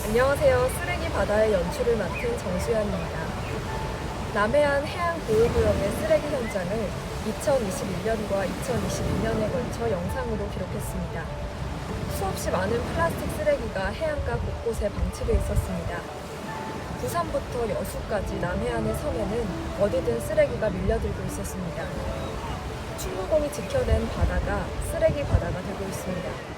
안녕하세요. 쓰레기 바다의 연출을 맡은 정수연입니다. 남해안 해양보호구역의 쓰레기 현장을 2021년과 2022년에 걸쳐 영상으로 기록했습니다. 수없이 많은 플라스틱 쓰레기가 해안가 곳곳에 방치되어 있었습니다. 부산부터 여수까지 남해안의 섬에는 어디든 쓰레기가 밀려들고 있었습니다. 충무공이 지켜낸 바다가 쓰레기 바다가 되고 있습니다.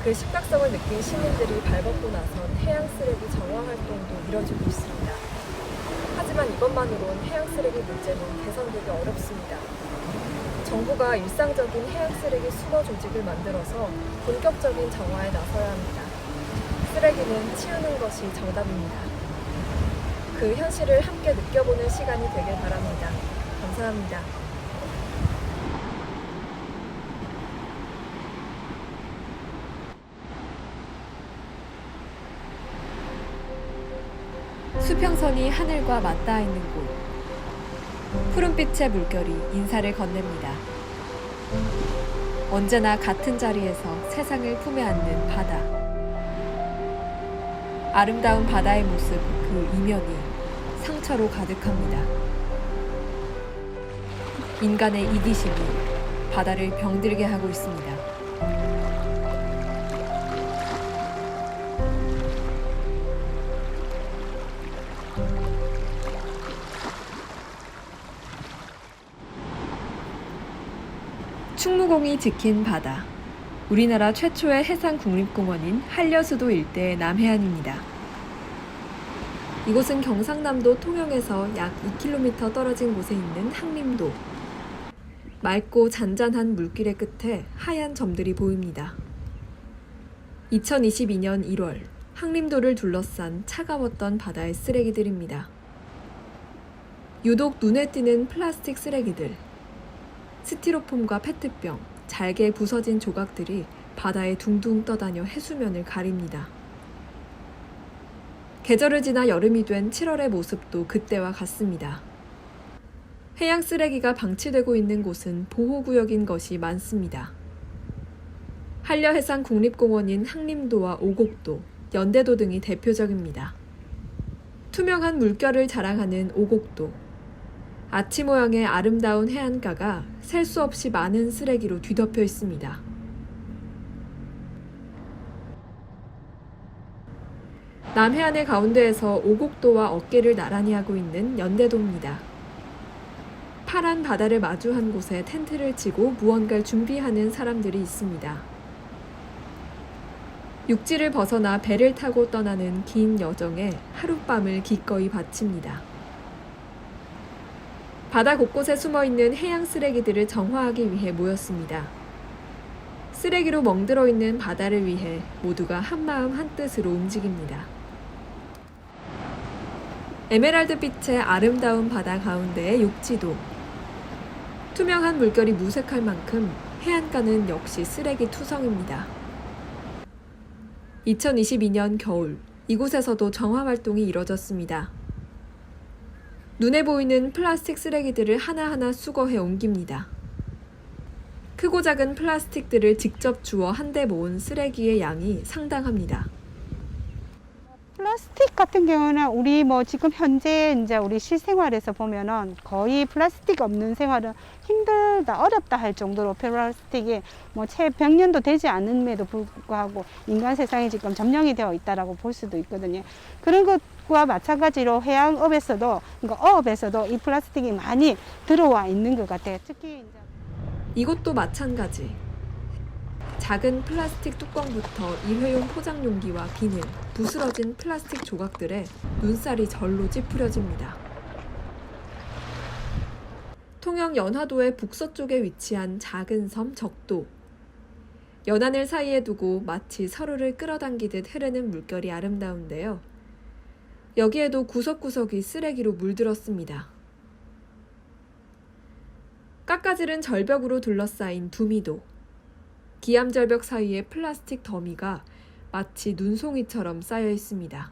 그 심각성을 느낀 시민들이 발벗고 나선 해양 쓰레기 정화 활동도 이뤄지고 있습니다. 하지만 이것만으론 해양 쓰레기 문제는 개선되기 어렵습니다. 정부가 일상적인 해양 쓰레기 수거 조직을 만들어서 본격적인 정화에 나서야 합니다. 쓰레기는 치우는 것이 정답입니다. 그 현실을 함께 느껴보는 시간이 되길 바랍니다. 감사합니다. 수평선이 하늘과 맞닿아 있는 곳. 푸른빛의 물결이 인사를 건넵니다. 언제나 같은 자리에서 세상을 품에 안는 바다. 아름다운 바다의 모습 그 이면이 상처로 가득합니다. 인간의 이기심이 바다를 병들게 하고 있습니다. 충무공이 지킨 바다. 우리나라 최초의 해상국립공원인 한려수도 일대의 남해안입니다. 이곳은 경상남도 통영에서 약 2km 떨어진 곳에 있는 항림도. 맑고 잔잔한 물길의 끝에 하얀 점들이 보입니다. 2022년 1월 항림도를 둘러싼 차가웠던 바다의 쓰레기들입니다. 유독 눈에 띄는 플라스틱 쓰레기들. 스티로폼과 페트병, 잘게 부서진 조각들이 바다에 둥둥 떠다녀 해수면을 가립니다. 계절을 지나 여름이 된 7월의 모습도 그때와 같습니다. 해양 쓰레기가 방치되고 있는 곳은 보호구역인 것이 많습니다. 한려해상국립공원인 항림도와 오곡도, 연대도 등이 대표적입니다. 투명한 물결을 자랑하는 오곡도. 아치 모양의 아름다운 해안가가 셀 수 없이 많은 쓰레기로 뒤덮여 있습니다. 남해안의 가운데에서 오곡도와 어깨를 나란히 하고 있는 연대도입니다. 파란 바다를 마주한 곳에 텐트를 치고 무언가를 준비하는 사람들이 있습니다. 육지를 벗어나 배를 타고 떠나는 긴 여정에 하룻밤을 기꺼이 바칩니다. 바다 곳곳에 숨어있는 해양 쓰레기들을 정화하기 위해 모였습니다. 쓰레기로 멍들어 있는 바다를 위해 모두가 한마음 한뜻으로 움직입니다. 에메랄드빛의 아름다운 바다 가운데의 육지도. 투명한 물결이 무색할 만큼 해안가는 역시 쓰레기 투성입니다. 2022년 겨울, 이곳에서도 정화 활동이 이뤄졌습니다. 눈에 보이는 플라스틱 쓰레기들을 하나하나 수거해 옮깁니다. 크고 작은 플라스틱들을 직접 주워 한데 모은 쓰레기의 양이 상당합니다. 플라스틱 같은 경우는 우리 지금 현재 이제 우리 실생활에서 보면은 거의 플라스틱 없는 생활은 힘들다, 어렵다 할 정도로 플라스틱이 채 100년도 되지 않음에도 불구하고 인간 세상에 지금 점령이 되어 있다라고 볼 수도 있거든요. 그런 것과 마찬가지로 해양업에서도, 그러니까 어업에서도 이 플라스틱이 많이 들어와 있는 것 같아요. 특히 이것도 마찬가지. 작은 플라스틱 뚜껑부터 일회용 포장 용기와 비닐, 부스러진 플라스틱 조각들에 눈살이 절로 찌푸려집니다. 통영 연화도의 북서쪽에 위치한 작은 섬 적도. 연안을 사이에 두고 마치 서로를 끌어당기듯 흐르는 물결이 아름다운데요. 여기에도 구석구석이 쓰레기로 물들었습니다. 깎아지른 절벽으로 둘러싸인 두미도. 기암절벽 사이에 플라스틱 더미가 마치 눈송이처럼 쌓여 있습니다.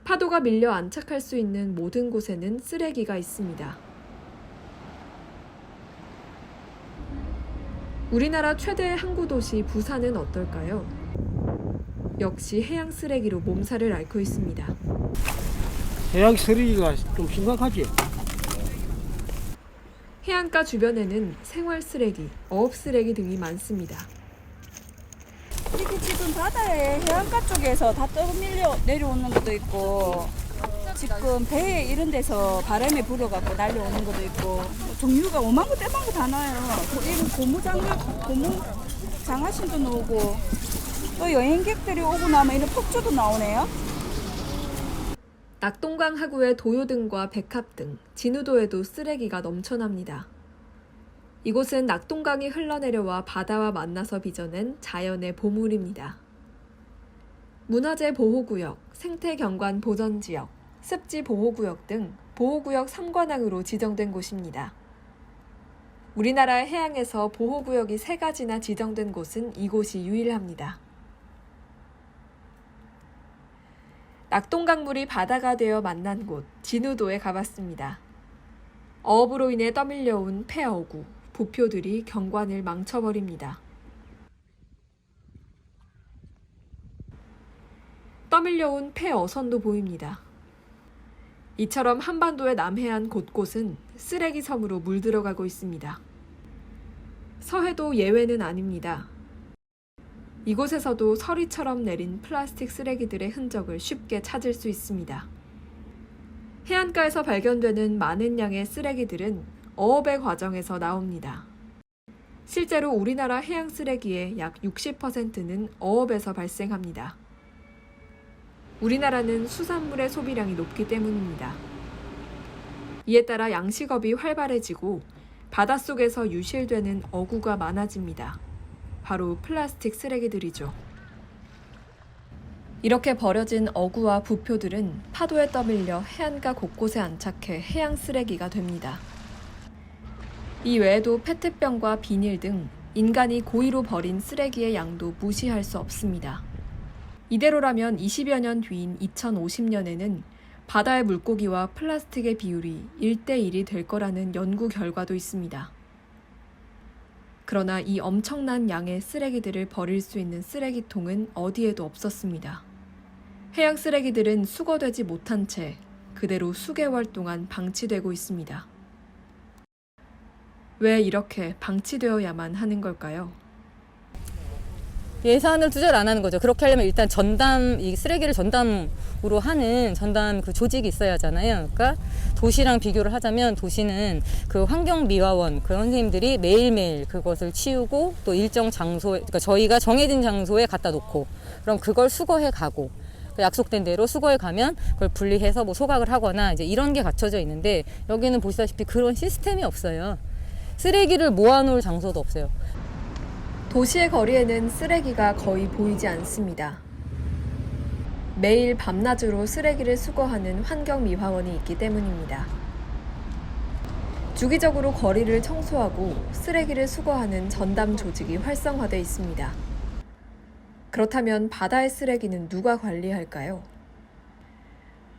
파도가 밀려 안착할 수 있는 모든 곳에는 쓰레기가 있습니다. 우리나라 최대의 항구도시 부산은 어떨까요? 역시 해양 쓰레기로 몸살을 앓고 있습니다. 해양 쓰레기가 좀 심각하지. 해안가 주변에는 생활 쓰레기, 어업 쓰레기 등이 많습니다. 이게 지금 바다에 해안가 쪽에서 다 떠밀려 내려오는 것도 있고, 지금 배에 이런 데서 바람에 불어갖고 날려오는 것도 있고, 종류가 오만고 떼만고 다 나요. 이런 고무 장화신도 나오고, 또 여행객들이 오고 나면 이런 폭주도 나오네요. 낙동강 하구의 도요 등과 백합 등 진우도에도 쓰레기가 넘쳐납니다. 이곳은 낙동강이 흘러내려와 바다와 만나서 빚어낸 자연의 보물입니다. 문화재 보호구역, 생태경관 보전지역, 습지 보호구역 등 보호구역 3관항으로 지정된 곳입니다. 우리나라의 해양에서 보호구역이 3가지나 지정된 곳은 이곳이 유일합니다. 낙동강물이 바다가 되어 만난 곳 진우도에 가봤습니다. 어업으로 인해 떠밀려온 폐어구, 부표들이 경관을 망쳐버립니다. 떠밀려온 폐어선도 보입니다. 이처럼 한반도의 남해안 곳곳은 쓰레기 섬으로 물들어가고 있습니다. 서해도 예외는 아닙니다. 이곳에서도 서리처럼 내린 플라스틱 쓰레기들의 흔적을 쉽게 찾을 수 있습니다. 해안가에서 발견되는 많은 양의 쓰레기들은 어업의 과정에서 나옵니다. 실제로 우리나라 해양 쓰레기의 약 60%는 어업에서 발생합니다. 우리나라는 수산물의 소비량이 높기 때문입니다. 이에 따라 양식업이 활발해지고 바닷속에서 유실되는 어구가 많아집니다. 바로 플라스틱 쓰레기들이죠. 이렇게 버려진 어구와 부표들은 파도에 떠밀려 해안가 곳곳에 안착해 해양 쓰레기가 됩니다. 이 외에도 페트병과 비닐 등 인간이 고의로 버린 쓰레기의 양도 무시할 수 없습니다. 이대로라면 20여 년 뒤인 2050년에는 바다의 물고기와 플라스틱의 비율이 1대1이 될 거라는 연구 결과도 있습니다. 그러나 이 엄청난 양의 쓰레기들을 버릴 수 있는 쓰레기통은 어디에도 없었습니다. 해양 쓰레기들은 수거되지 못한 채 그대로 수개월 동안 방치되고 있습니다. 왜 이렇게 방치되어야만 하는 걸까요? 예산을 투자를 안 하는 거죠. 그렇게 하려면 일단 이 쓰레기를 전담으로 하는 전담 그 조직이 있어야 하잖아요. 그러니까 도시랑 비교를 하자면 도시는 그 환경미화원 그 선생님들이 매일매일 그것을 치우고 또 일정 장소에, 그러니까 저희가 정해진 장소에 갖다 놓고 그럼 그걸 수거해 가고 약속된 대로 수거해 가면 그걸 분리해서 뭐 소각을 하거나 이제 이런 게 갖춰져 있는데 여기는 보시다시피 그런 시스템이 없어요. 쓰레기를 모아놓을 장소도 없어요. 도시의 거리에는 쓰레기가 거의 보이지 않습니다. 매일 밤낮으로 쓰레기를 수거하는 환경미화원이 있기 때문입니다. 주기적으로 거리를 청소하고 쓰레기를 수거하는 전담 조직이 활성화되어 있습니다. 그렇다면 바다의 쓰레기는 누가 관리할까요?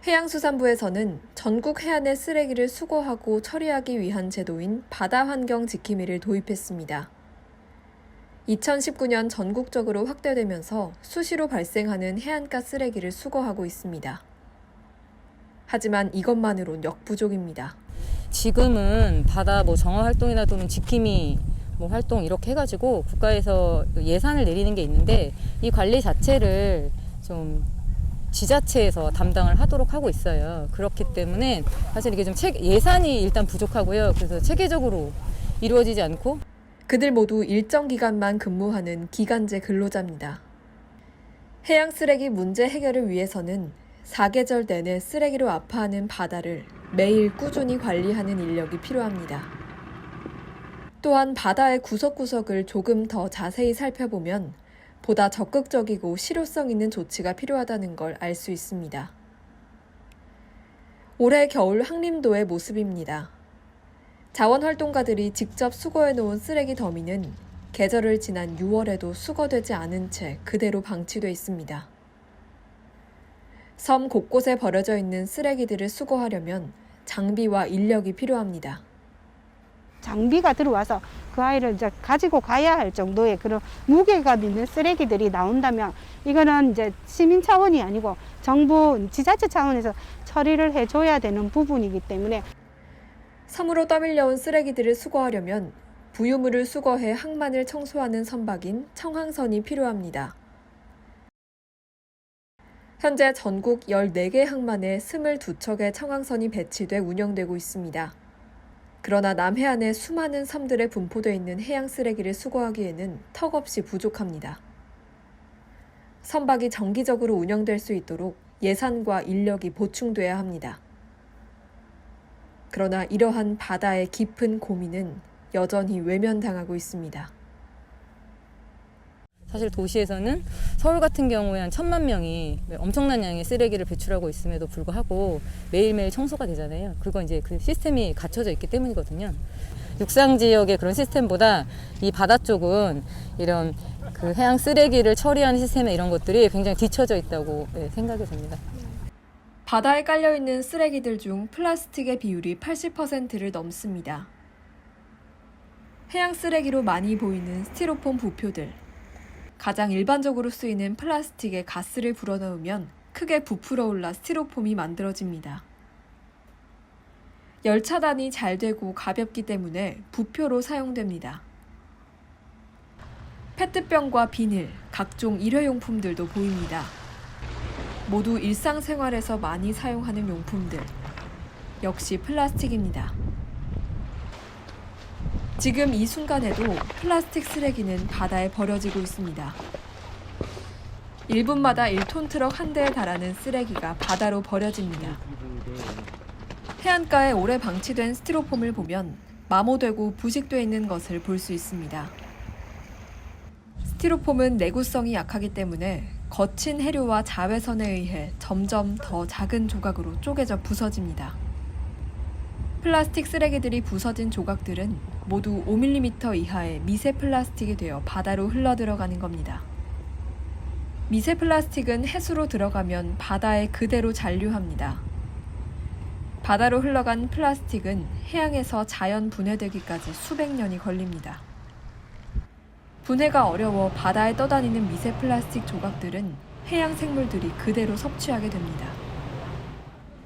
해양수산부에서는 전국 해안의 쓰레기를 수거하고 처리하기 위한 제도인 바다환경지킴이를 도입했습니다. 2019년 전국적으로 확대되면서 수시로 발생하는 해안가 쓰레기를 수거하고 있습니다. 하지만 이것만으론 역부족입니다. 지금은 바다 뭐 정화 활동이나 또는 지킴이 뭐 활동 이렇게 해가지고 국가에서 예산을 내리는 게 있는데 이 관리 자체를 좀 지자체에서 담당을 하도록 하고 있어요. 그렇기 때문에 사실 이게 좀 예산이 일단 부족하고요. 그래서 체계적으로 이루어지지 않고 그들 모두 일정 기간만 근무하는 기간제 근로자입니다. 해양 쓰레기 문제 해결을 위해서는 사계절 내내 쓰레기로 아파하는 바다를 매일 꾸준히 관리하는 인력이 필요합니다. 또한 바다의 구석구석을 조금 더 자세히 살펴보면 보다 적극적이고 실효성 있는 조치가 필요하다는 걸 알 수 있습니다. 올해 겨울 항림도의 모습입니다. 자원활동가들이 직접 수거해놓은 쓰레기 더미는 계절을 지난 6월에도 수거되지 않은 채 그대로 방치돼 있습니다. 섬 곳곳에 버려져 있는 쓰레기들을 수거하려면 장비와 인력이 필요합니다. 장비가 들어와서 그 아이를 이제 가지고 가야 할 정도의 그런 무게감 있는 쓰레기들이 나온다면 이거는 이제 시민 차원이 아니고 정부 지자체 차원에서 처리를 해줘야 되는 부분이기 때문에 섬으로 떠밀려온 쓰레기들을 수거하려면 부유물을 수거해 항만을 청소하는 선박인 청항선이 필요합니다. 현재 전국 14개 항만에 22척의 청항선이 배치돼 운영되고 있습니다. 그러나 남해안의 수많은 섬들에 분포되어 있는 해양 쓰레기를 수거하기에는 턱없이 부족합니다. 선박이 정기적으로 운영될 수 있도록 예산과 인력이 보충돼야 합니다. 그러나 이러한 바다의 깊은 고민은 여전히 외면당하고 있습니다. 사실 도시에서는 서울 같은 경우에 한 1,000만 명이 엄청난 양의 쓰레기를 배출하고 있음에도 불구하고 매일매일 청소가 되잖아요. 그건 이제 그 시스템이 갖춰져 있기 때문이거든요. 육상 지역의 그런 시스템보다 이 바다 쪽은 이런 그 해양 쓰레기를 처리하는 시스템에 이런 것들이 굉장히 뒤처져 있다고 생각이 듭니다. 바다에 깔려있는 쓰레기들 중 플라스틱의 비율이 80%를 넘습니다. 해양 쓰레기로 많이 보이는 스티로폼 부표들. 가장 일반적으로 쓰이는 플라스틱에 가스를 불어넣으면 크게 부풀어 올라 스티로폼이 만들어집니다. 열 차단이 잘 되고 가볍기 때문에 부표로 사용됩니다. 페트병과 비닐, 각종 일회용품들도 보입니다. 모두 일상생활에서 많이 사용하는 용품들. 역시 플라스틱입니다. 지금 이 순간에도 플라스틱 쓰레기는 바다에 버려지고 있습니다. 1분마다 1톤 트럭 한 대에 달하는 쓰레기가 바다로 버려집니다. 해안가에 오래 방치된 스티로폼을 보면 마모되고 부식돼 있는 것을 볼 수 있습니다. 스티로폼은 내구성이 약하기 때문에 거친 해류와 자외선에 의해 점점 더 작은 조각으로 쪼개져 부서집니다. 플라스틱 쓰레기들이 부서진 조각들은 모두 5mm 이하의 미세 플라스틱이 되어 바다로 흘러들어가는 겁니다. 미세 플라스틱은 해수로 들어가면 바다에 그대로 잔류합니다. 바다로 흘러간 플라스틱은 해양에서 자연 분해되기까지 수백 년이 걸립니다. 분해가 어려워 바다에 떠다니는 미세 플라스틱 조각들은 해양 생물들이 그대로 섭취하게 됩니다.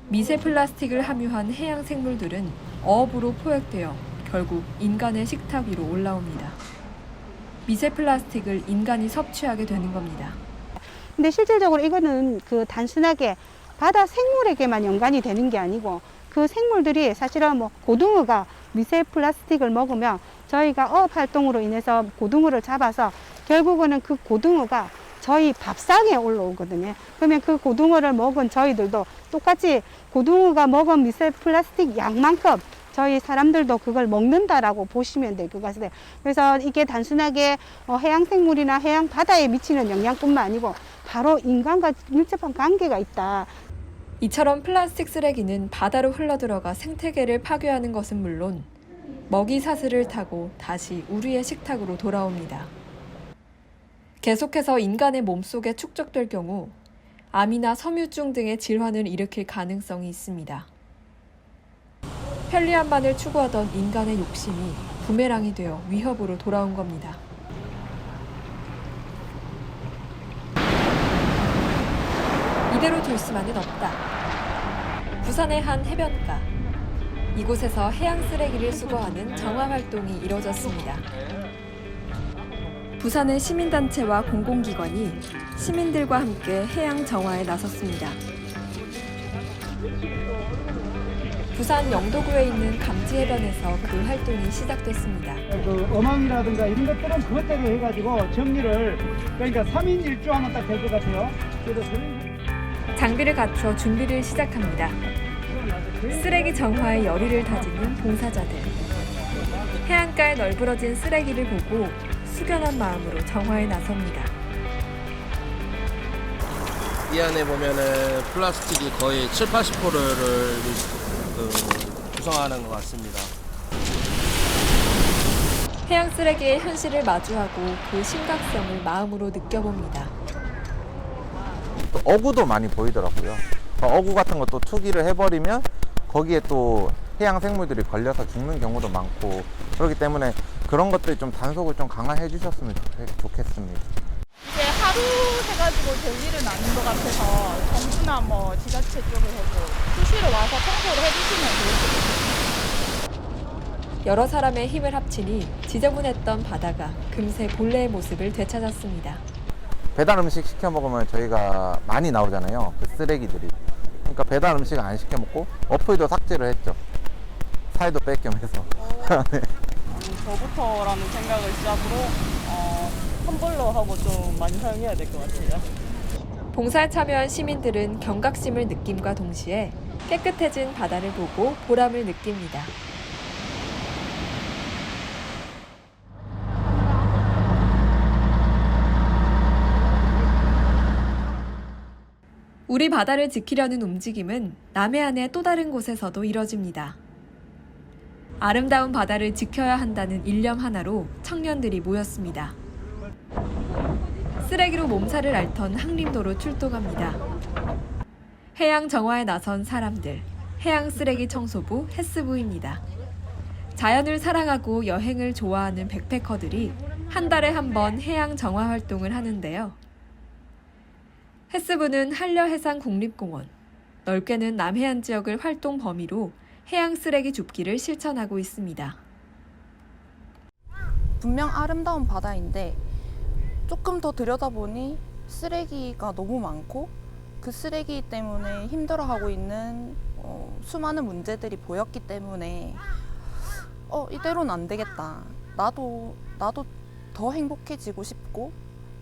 미세 플라스틱을 함유한 해양 생물들은 어업으로 포획되어 결국 인간의 식탁 위로 올라옵니다. 미세 플라스틱을 인간이 섭취하게 되는 겁니다. 근데 실질적으로 이거는 그 단순하게 바다 생물에게만 연관이 되는 게 아니고 그 생물들이 사실은 뭐 고등어가 미세 플라스틱을 먹으면 저희가 어업 활동으로 인해서 고등어를 잡아서 결국은 그 고등어가 저희 밥상에 올라오거든요. 그러면 그 고등어를 먹은 저희들도 똑같이 고등어가 먹은 미세 플라스틱 양만큼 저희 사람들도 그걸 먹는다라고 보시면 될 것 같아요. 그래서 이게 단순하게 해양 생물이나 해양 바다에 미치는 영향뿐만 아니고 바로 인간과 밀접한 관계가 있다. 이처럼 플라스틱 쓰레기는 바다로 흘러들어가 생태계를 파괴하는 것은 물론 먹이 사슬을 타고 다시 우리의 식탁으로 돌아옵니다. 계속해서 인간의 몸속에 축적될 경우 암이나 섬유증 등의 질환을 일으킬 가능성이 있습니다. 편리함만을 추구하던 인간의 욕심이 부메랑이 되어 위협으로 돌아온 겁니다. 이대로 둘 수만은 없다. 부산의 한 해변가. 이곳에서 해양 쓰레기를 수거하는 정화 활동이 이뤄졌습니다. 부산의 시민단체와 공공기관이 시민들과 함께 해양 정화에 나섰습니다. 부산 영도구에 있는 감지해변에서 그 활동이 시작됐습니다. 그 어망이라든가 이런 것들은 그것대로 해가지고 정리를 그러니까 3인 1조 하면 딱 될 것 같아요. 그래서 장비를 갖춰 준비를 시작합니다. 쓰레기 정화에 열의를 다지는 봉사자들. 해안가에 널브러진 쓰레기를 보고 숙연한 마음으로 정화에 나섭니다. 이 안에 보면은 플라스틱이 거의 70-80%를 구성하는 것 같습니다. 해양 쓰레기의 현실을 마주하고 그 심각성을 마음으로 느껴봅니다. 어구도 많이 보이더라고요. 어구 같은 것도 투기를 해버리면 거기에 또 해양 생물들이 걸려서 죽는 경우도 많고 그렇기 때문에 그런 것들이 좀 단속을 좀 강화해 주셨으면 좋겠습니다. 이제 하루 해가지고 될 일은 아닌 것 같아서 정부나 뭐 지자체 쪽에서도 수시로 와서 청소를 해주시면 좋을 것 같아요. 여러 사람의 힘을 합치니 지저분했던 바다가 금세 본래의 모습을 되찾았습니다. 배달 음식 시켜 먹으면 저희가 많이 나오잖아요. 그 쓰레기들이. 그러니까 배달 음식 안 시켜 먹고 어플도 삭제를 했죠. 살도 뺏겸해서. 네. 저부터라는 생각을 시작으로 텀블러 하고 좀 많이 사용해야 될 것 같아요. 봉사에 참여한 시민들은 경각심을 느낌과 동시에 깨끗해진 바다를 보고 보람을 느낍니다. 우리 바다를 지키려는 움직임은 남해안의 또 다른 곳에서도 이뤄집니다. 아름다운 바다를 지켜야 한다는 일념 하나로 청년들이 모였습니다. 쓰레기로 몸살을 앓던 항림도로 출동합니다. 해양 정화에 나선 사람들, 해양 쓰레기 청소부 해스부입니다. 자연을 사랑하고 여행을 좋아하는 백패커들이 한 달에 한 번 해양 정화 활동을 하는데요. 해스부는 한려해상국립공원, 넓게는 남해안 지역을 활동 범위로 해양 쓰레기 줍기를 실천하고 있습니다. 분명 아름다운 바다인데 조금 더 들여다보니 쓰레기가 너무 많고 그 쓰레기 때문에 힘들어하고 있는 수많은 문제들이 보였기 때문에 이대로는 안 되겠다. 나도 더 행복해지고 싶고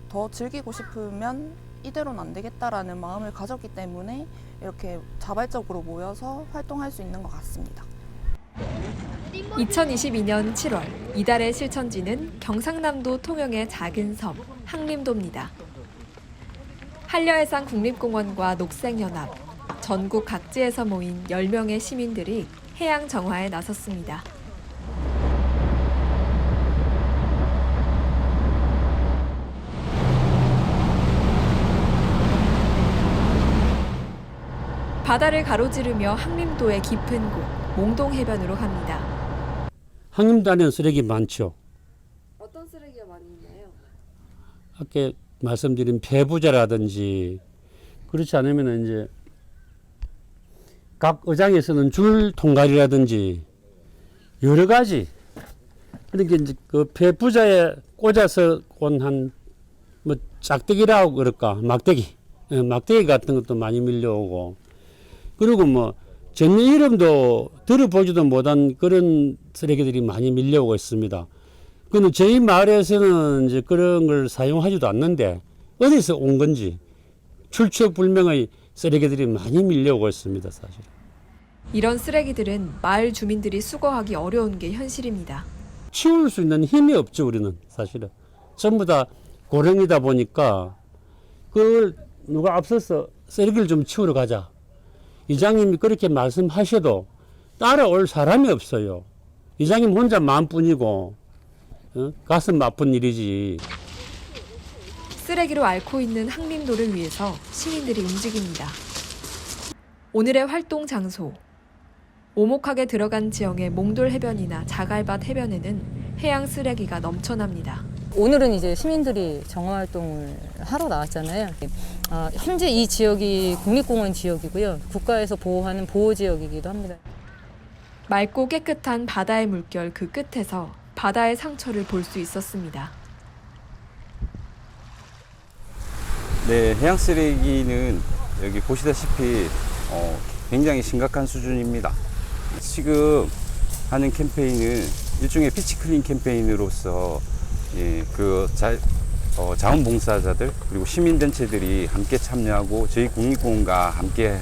더 즐기고 싶으면 이대로는 안 되겠다라는 마음을 가졌기 때문에 이렇게 자발적으로 모여서 활동할 수 있는 것 같습니다. 2022년 7월 이달의 실천지는 경상남도 통영의 작은 섬 항림도입니다. 한려해상국립공원과 녹색연합, 전국 각지에서 모인 10명의 시민들이 해양 정화에 나섰습니다. 바다를 가로지르며 항림도의 깊은 곳, 몽동해변으로 갑니다. 항림도 안에는 쓰레기 많죠. 어떤 쓰레기가 많이 있나요? 아까 말씀드린 폐부자라든지 그렇지 않으면 이제 각 의장에 쓰는 줄 통갈이라든지 여러 가지. 그러니까 이제 그 폐부자에 꽂아서 온 한 뭐 짝대기라고 그럴까 막대기, 막대기 같은 것도 많이 밀려오고. 그리고 뭐 전혀 이름도 들어보지도 못한 그런 쓰레기들이 많이 밀려오고 있습니다. 근데 저희 마을에서는 이제 그런 걸 사용하지도 않는데 어디서 온 건지 출처 불명의 쓰레기들이 많이 밀려오고 있습니다, 사실. 이런 쓰레기들은 마을 주민들이 수거하기 어려운 게 현실입니다. 치울 수 있는 힘이 없죠, 우리는 사실은. 전부 다 고령이다 보니까 그걸 누가 앞서서 쓰레기를 좀 치우러 가자. 이장님이 그렇게 말씀하셔도 따라올 사람이 없어요. 이장님 혼자 마음뿐이고 가슴 아픈 일이지. 쓰레기로 앓고 있는 항림도를 위해서 시민들이 움직입니다. 오늘의 활동 장소. 오목하게 들어간 지형의 몽돌 해변이나 자갈밭 해변에는 해양 쓰레기가 넘쳐납니다. 오늘은 이제 시민들이 정화 활동을 하러 나왔잖아요. 현재 이 지역이 국립공원 지역이고요. 국가에서 보호하는 보호지역이기도 합니다. 맑고 깨끗한 바다의 물결 그 끝에서 바다의 상처를 볼 수 있었습니다. 네, 해양 쓰레기는 여기 보시다시피 굉장히 심각한 수준입니다. 지금 하는 캠페인은 일종의 비치 클린 캠페인으로서 자원봉사자들 그리고 시민단체들이 함께 참여하고 저희 국립공원과 함께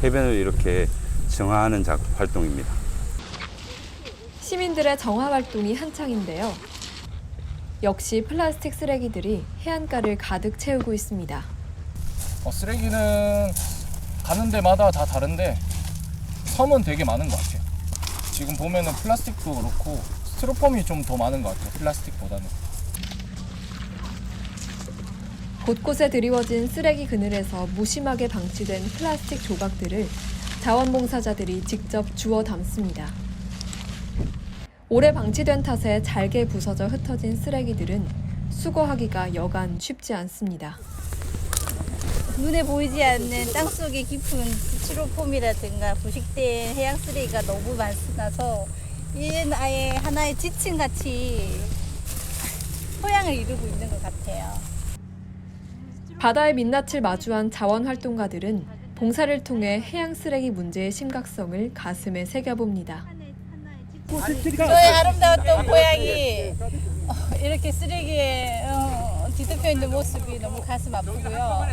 해변을 이렇게 정화하는 활동입니다. 시민들의 정화 활동이 한창인데요. 역시 플라스틱 쓰레기들이 해안가를 가득 채우고 있습니다. 쓰레기는 가는 데마다 다 다른데 섬은 되게 많은 것 같아요. 지금 보면은 플라스틱도 그렇고 스티로폼이 좀 더 많은 것 같아요. 플라스틱보다는. 곳곳에 드리워진 쓰레기 그늘에서 무심하게 방치된 플라스틱 조각들을 자원봉사자들이 직접 주워 담습니다. 오래 방치된 탓에 잘게 부서져 흩어진 쓰레기들은 수거하기가 여간 쉽지 않습니다. 눈에 보이지 않는 땅속에 깊은 스티로폼이라든가 부식된 해양 쓰레기가 너무 많아서 이는 아예 하나의 지층같이 토양을 이루고 있는 것 같아요. 바다의 민낯을 마주한 자원활동가들은 봉사를 통해 해양 쓰레기 문제의 심각성을 가슴에 새겨봅니다. 저의 아름다웠던 고향이 이렇게 쓰레기에 뒤덮여 있는 모습이 너무 가슴 아프고요.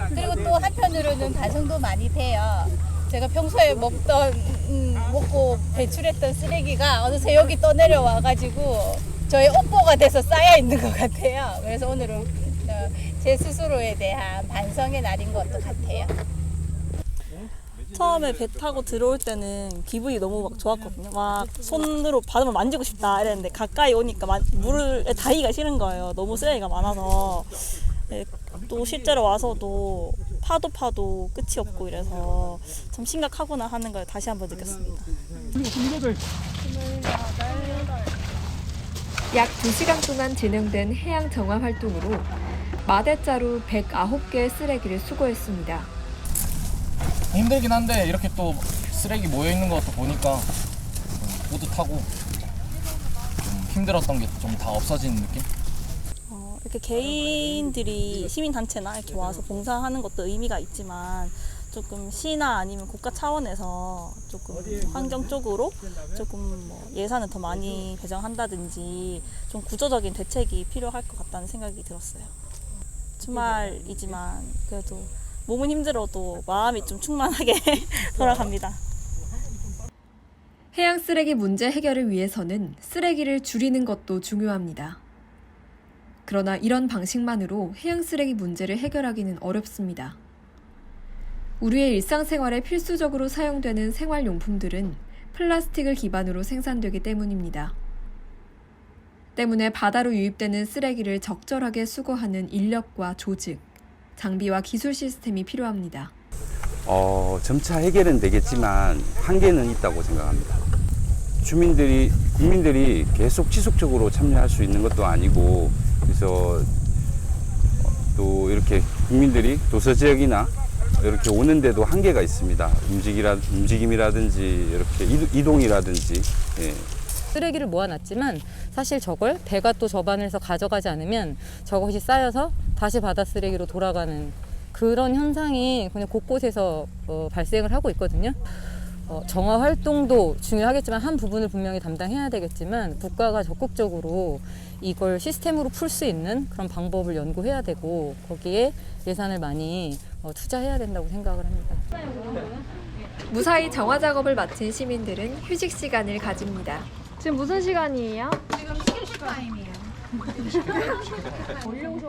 그리고 또 한편으로는 반성도 많이 돼요. 제가 평소에 먹고 배출했던 쓰레기가 어느새 여기 떠내려와가지고 저의 업보가 돼서 쌓여 있는 것 같아요. 그래서 오늘은 제 스스로에 대한 반성의 날인 것 같아요. 처음에 배 타고 들어올 때는 기분이 너무 막 좋았거든요. 막 손으로 바닥을 만지고 싶다 이랬는데 가까이 오니까 물에 닿기가 싫은 거예요. 너무 쓰레기가 많아서. 네, 또 실제로 와서도 파도 끝이 없고 이래서 참 심각하구나 하는 걸 다시 한번 느꼈습니다. 약 2시간 동안 진행된 해양 정화 활동으로 마대자루 109개의 쓰레기를 수거했습니다. 힘들긴 한데 이렇게 또 쓰레기 모여 있는 것도 보니까 뿌듯하고 좀 힘들었던 게 좀 다 없어지는 느낌? 이렇게 개인들이 시민단체나 이렇게 와서 봉사하는 것도 의미가 있지만 조금 시나 아니면 국가 차원에서 조금 환경 쪽으로 조금 뭐 예산을 더 많이 배정한다든지 좀 구조적인 대책이 필요할 것 같다는 생각이 들었어요. 주말이지만 그래도 몸은 힘들어도 마음이 좀 충만하게 돌아갑니다. 해양 쓰레기 문제 해결을 위해서는 쓰레기를 줄이는 것도 중요합니다. 그러나 이런 방식만으로 해양 쓰레기 문제를 해결하기는 어렵습니다. 우리의 일상생활에 필수적으로 사용되는 생활용품들은 플라스틱을 기반으로 생산되기 때문입니다. 때문에 바다로 유입되는 쓰레기를 적절하게 수거하는 인력과 조직, 장비와 기술 시스템이 필요합니다. 점차 해결은 되겠지만 한계는 있다고 생각합니다. 국민들이 계속 지속적으로 참여할 수 있는 것도 아니고, 그래서 또 이렇게 국민들이 도서 지역이나 이렇게 오는데도 한계가 있습니다. 움직임이라든지 이렇게 이동이라든지. 예. 쓰레기를 모아놨지만 사실 저걸 배가 또 접안을 해서 가져가지 않으면 저것이 쌓여서 다시 바다 쓰레기로 돌아가는 그런 현상이 그냥 곳곳에서 발생을 하고 있거든요. 정화 활동도 중요하겠지만 한 부분을 분명히 담당해야 되겠지만 국가가 적극적으로 이걸 시스템으로 풀 수 있는 그런 방법을 연구해야 되고 거기에 예산을 많이 투자해야 된다고 생각을 합니다. 무사히 정화 작업을 마친 시민들은 휴식 시간을 가집니다. 지금 무슨 시간이에요? 지금 휴식 타임이에요.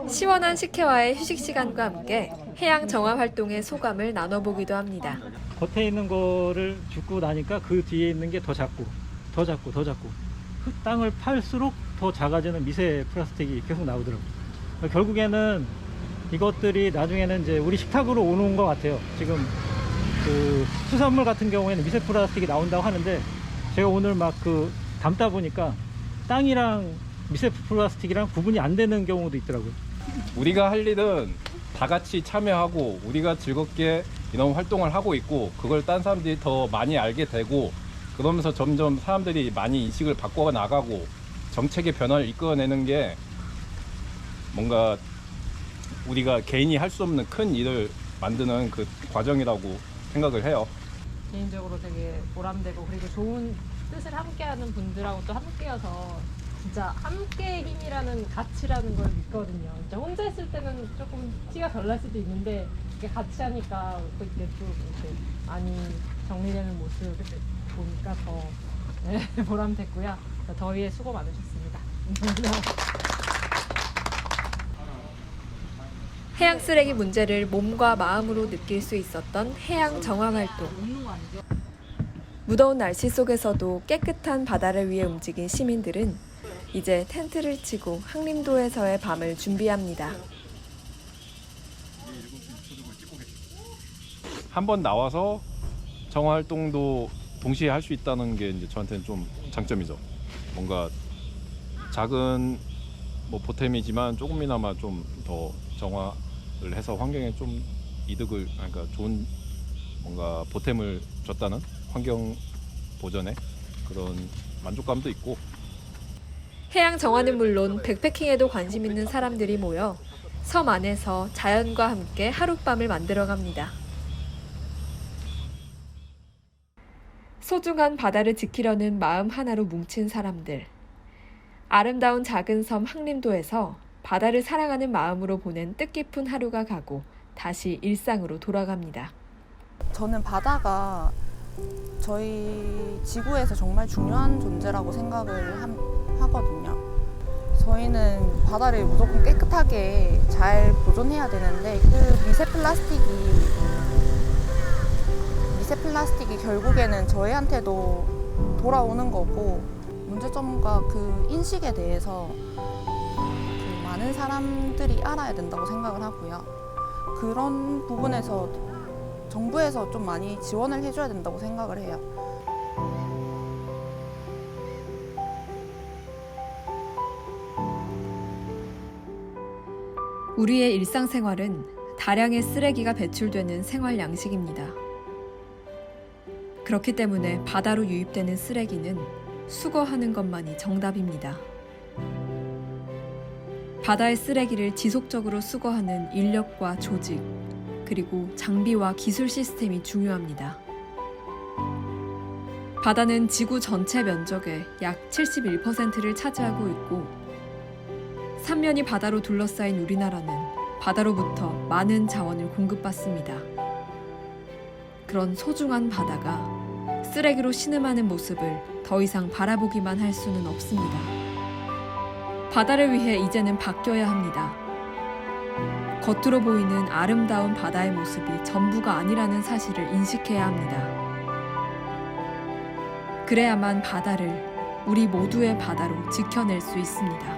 시원한 식혜와의 휴식 시간과 함께 해양 정화 활동의 소감을 나눠보기도 합니다. 겉에 있는 거를 줍고 나니까 그 뒤에 있는 게 더 작고 그 땅을 팔수록 더 작아지는 미세 플라스틱이 계속 나오더라고요. 결국에는 이것들이 나중에는 이제 우리 식탁으로 오는 것 같아요. 지금 그 수산물 같은 경우에는 미세 플라스틱이 나온다고 하는데 제가 오늘 막 담다 보니까 땅이랑 미세 플라스틱이랑 구분이 안 되는 경우도 있더라고요. 우리가 할 일은 다 같이 참여하고 우리가 즐겁게 이런 활동을 하고 있고 그걸 딴 사람들이 더 많이 알게 되고 그러면서 점점 사람들이 많이 인식을 바꿔 나가고 정책의 변화를 이끌어내는 게 뭔가 우리가 개인이 할 수 없는 큰 일을 만드는 그 과정이라고 생각을 해요. 개인적으로 되게 보람되고 그리고 좋은 뜻을 함께하는 분들하고 또 함께여서 진짜 함께의 힘이라는 가치라는 걸 믿거든요. 진짜 혼자 했을 때는 조금 티가 덜 날 수도 있는데 이렇게 같이 하니까 또 이렇게 많이 정리되는 모습을 보니까 더 보람됐고요. 더위에 수고 많으셨습니다. 해양 쓰레기 문제를 몸과 마음으로 느낄 수 있었던 해양 정화 활동. 무더운 날씨 속에서도 깨끗한 바다를 위해 움직인 시민들은 이제 텐트를 치고 항림도에서의 밤을 준비합니다. 한번 나와서 정화 활동도 동시에 할 수 있다는 게 이제 저한테는 좀 장점이죠. 뭔가 작은 뭐 보탬이지만 조금이나마 좀 더 정화를 해서 환경에 좀 이득을, 그러니까 좋은 뭔가 보탬을 줬다는 환경 보전에 그런 만족감도 있고. 해양 정화는 물론 백패킹에도 관심 있는 사람들이 모여 섬 안에서 자연과 함께 하룻밤을 만들어갑니다. 소중한 바다를 지키려는 마음 하나로 뭉친 사람들. 아름다운 작은 섬 항림도에서 바다를 사랑하는 마음으로 보낸 뜻깊은 하루가 가고 다시 일상으로 돌아갑니다. 저는 바다가 저희 지구에서 정말 중요한 존재라고 생각을 하거든요. 저희는 바다를 무조건 깨끗하게 잘 보존해야 되는데 그 미세 플라스틱이 결국에는 저희한테도 돌아오는 거고, 문제점과 그 인식에 대해서 그 많은 사람들이 알아야 된다고 생각을 하고요. 그런 부분에서 정부에서 좀 많이 지원을 해줘야 된다고 생각을 해요. 우리의 일상생활은 다량의 쓰레기가 배출되는 생활 양식입니다. 그렇기 때문에 바다로 유입되는 쓰레기는 수거하는 것만이 정답입니다. 바다의 쓰레기를 지속적으로 수거하는 인력과 조직, 그리고 장비와 기술 시스템이 중요합니다. 바다는 지구 전체 면적의 약 71%를 차지하고 있고, 삼면이 바다로 둘러싸인 우리나라는 바다로부터 많은 자원을 공급받습니다. 그런 소중한 바다가 쓰레기로 신음하는 모습을 더 이상 바라보기만 할 수는 없습니다. 바다를 위해 이제는 바뀌어야 합니다. 겉으로 보이는 아름다운 바다의 모습이 전부가 아니라는 사실을 인식해야 합니다. 그래야만 바다를 우리 모두의 바다로 지켜낼 수 있습니다.